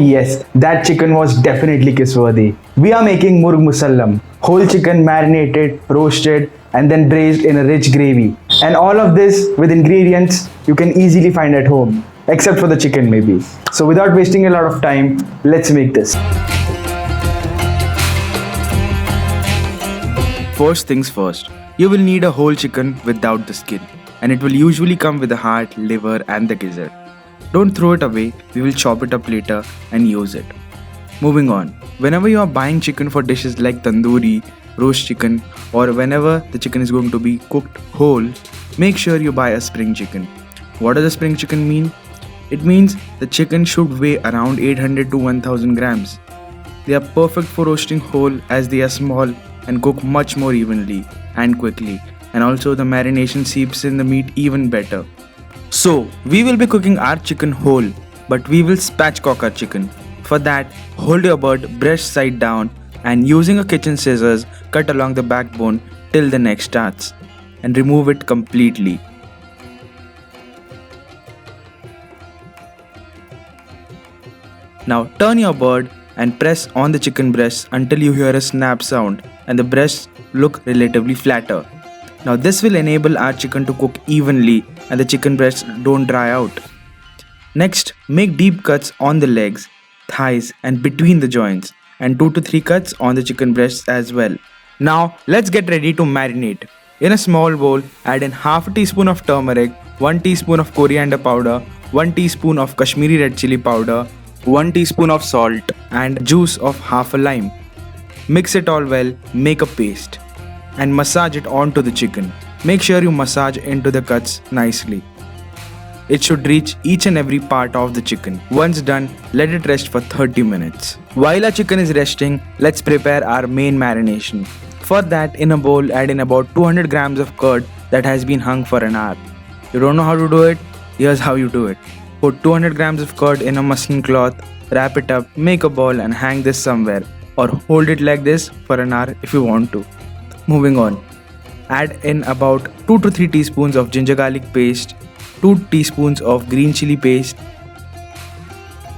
yes, that chicken was definitely kiss-worthy. We are making murg musallam, whole chicken marinated, roasted, and then braised in a rich gravy. And all of this with ingredients you can easily find at home, except for the chicken maybe. So without wasting a lot of time, let's make this. First things first, you will need a whole chicken without the skin, and it will usually come with the heart, liver, and the gizzard. Don't throw it away, we will chop it up later and use it. Moving on, whenever you are buying chicken for dishes like tandoori, roast chicken, or whenever the chicken is going to be cooked whole, make sure you buy a spring chicken. What does a spring chicken mean? It means the chicken should weigh around 800 to 1000 grams. They are perfect for roasting whole as they are small and cook much more evenly and quickly, and also the marination seeps in the meat even better. So, we will be cooking our chicken whole, but we will spatchcock our chicken. For that, hold your bird breast side down and using a kitchen scissors, cut along the backbone till the neck starts and remove it completely. Now turn your bird and press on the chicken breast until you hear a snap sound and the breasts look relatively flatter. Now this will enable our chicken to cook evenly and the chicken breasts don't dry out. Next, make deep cuts on the legs, thighs and between the joints, and 2 to 3 cuts on the chicken breasts as well. Now let's get ready to marinate. In a small bowl, add in half a teaspoon of turmeric, 1 teaspoon of coriander powder, 1 teaspoon of Kashmiri red chili powder, 1 teaspoon of salt and juice of half a lime. Mix it all well, make a paste and massage it onto the chicken. Make sure you massage into the cuts nicely. It should reach each and every part of the chicken. Once done, let it rest for 30 minutes. While our chicken is resting, let's prepare our main marination. For that, in a bowl, add in about 200 grams of curd that has been hung for an hour. You don't know how to do it? Here's how you do it. Put 200 grams of curd in a muslin cloth, wrap it up, make a ball and hang this somewhere, or hold it like this for an hour if you want to. Moving on, add in about 2 to 3 teaspoons of ginger garlic paste, 2 teaspoons of green chili paste,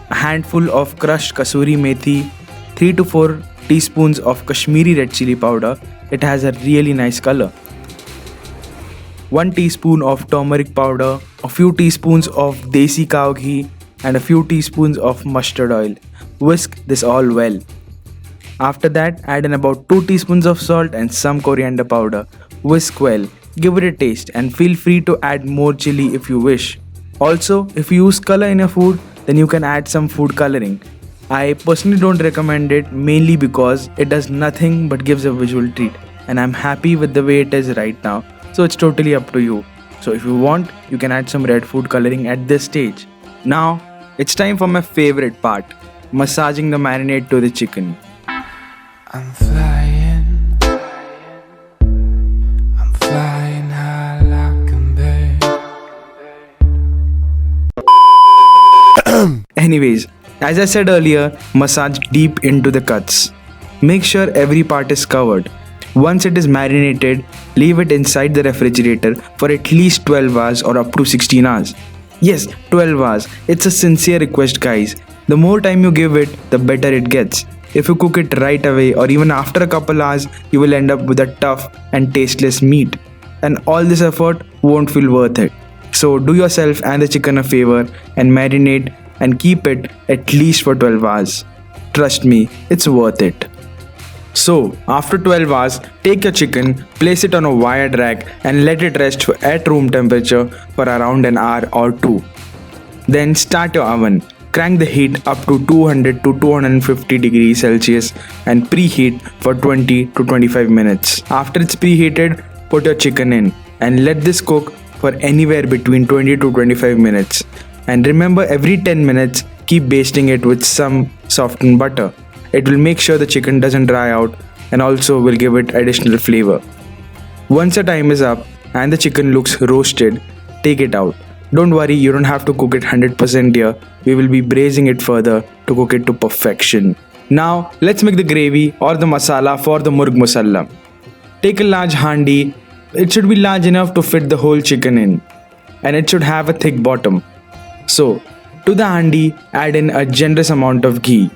a handful of crushed kasuri methi, 3 to 4 teaspoons of Kashmiri red chili powder. It has a really nice color. 1 teaspoon of turmeric powder, a few teaspoons of desi cow ghee and a few teaspoons of mustard oil. Whisk this all well. After that, add in about 2 teaspoons of salt and some coriander powder. Whisk well, give it a taste and feel free to add more chili if you wish. Also, if you use color in your food, then you can add some food coloring. I personally don't recommend it mainly because it does nothing but gives a visual treat and I'm happy with the way it is right now. So it's totally up to you. So if you want, you can add some red food coloring at this stage. Now, it's time for my favorite part, massaging the marinade to the chicken. I'm flying high like a bird. Anyways, as I said earlier, massage deep into the cuts. Make sure every part is covered. Once it is marinated, leave it inside the refrigerator for at least 12 hours or up to 16 hours. Yes, 12 hours. It's a sincere request, guys. The more time you give it, the better it gets. If you cook it right away or even after a couple hours, you will end up with a tough and tasteless meat. And all this effort won't feel worth it. So do yourself and the chicken a favor and marinate and keep it at least for 12 hours. Trust me, it's worth it. So, after 12 hours, take your chicken, place it on a wired rack and let it rest at room temperature for around an hour or 2. Then start your oven. Crank the heat up to 200 to 250 degrees Celsius and preheat for 20 to 25 minutes. After it's preheated, put your chicken in and let this cook for anywhere between 20 to 25 minutes. And remember, every 10 minutes, keep basting it with some softened butter. It will make sure the chicken doesn't dry out and also will give it additional flavor. Once the time is up and the chicken looks roasted, take it out. Don't worry, you don't have to cook it 100% here. We will be braising it further to cook it to perfection. Now, let's make the gravy or the masala for the murg musallam. Take a large handi. It should be large enough to fit the whole chicken in. And it should have a thick bottom. So, To the handi, add in a generous amount of ghee.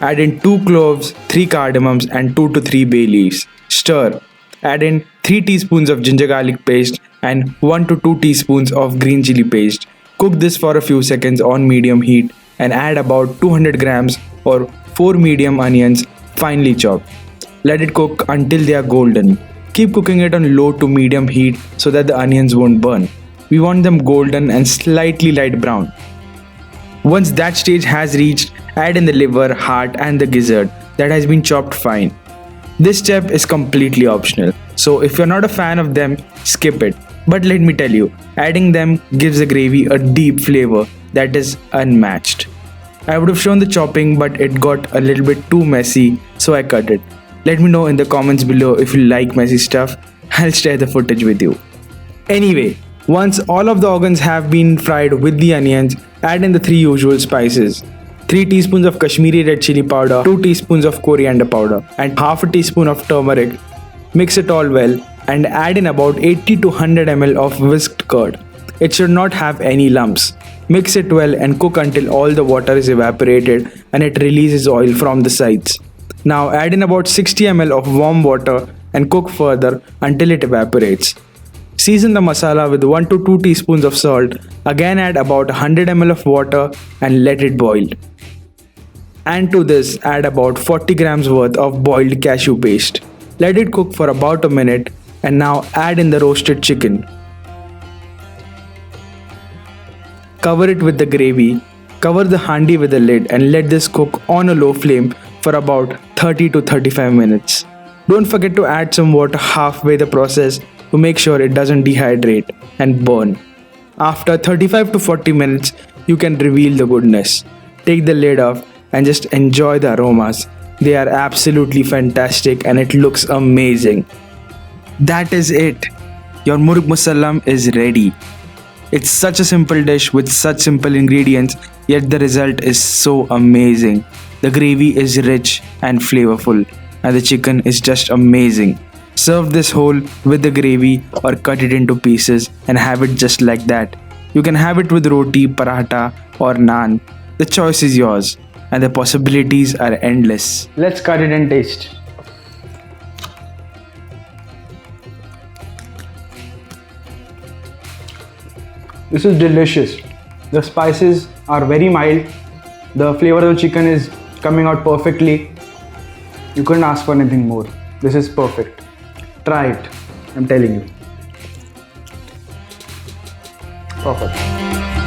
Add in 2 cloves, 3 cardamoms and 2 to 3 bay leaves. Stir. Add in 3 teaspoons of ginger garlic paste and 1 to 2 teaspoons of green chili paste. Cook this for a few seconds on medium heat and add about 200 grams or 4 medium onions finely chopped. Let it cook until they are golden. Keep cooking it on low to medium heat so that the onions won't burn. We want them golden and slightly light brown. Once that stage has reached, add in the liver, heart and the gizzard that has been chopped fine. This step is completely optional, so if you're not a fan of them, skip it. But let me tell you, adding them gives the gravy a deep flavor that is unmatched. I would have shown the chopping, but it got a little bit too messy, so I cut it. Let me know in the comments below if you like messy stuff. I'll share the footage with you. Anyway, once all of the organs have been fried with the onions, add in the 3 usual spices. 3 teaspoons of Kashmiri red chili powder, 2 teaspoons of coriander powder and half a teaspoon of turmeric. Mix it all well and add in about 80 to 100 ml of whisked curd. It should not have any lumps. Mix it well and cook until all the water is evaporated and it releases oil from the sides. Now add in about 60 ml of warm water and cook further until it evaporates. Season the masala with 1 to 2 teaspoons of salt. Again add about 100 ml of water and let it boil. And to this add about 40 grams worth of boiled cashew paste. Let it cook for about a minute and now add in the roasted chicken. Cover it with the gravy. Cover the handi with a lid and let this cook on a low flame for about 30 to 35 minutes. Don't forget to add some water halfway the process to make sure it doesn't dehydrate and burn. After 35 to 40 minutes, you can reveal the goodness. Take the lid off and just enjoy the aromas. They are absolutely fantastic and it looks amazing. That is it. Your murg musallam is ready. It's such a simple dish with such simple ingredients, yet the result is so amazing. The gravy is rich and flavorful and the chicken is just amazing. Serve this whole with the gravy or cut it into pieces and have it just like that. You can have it with roti, paratha or naan. The choice is yours and the possibilities are endless. Let's cut it and taste. This is delicious. The spices are very mild. The flavor of the chicken is coming out perfectly. You couldn't ask for anything more. This is perfect. Try it. I'm telling you. Perfect.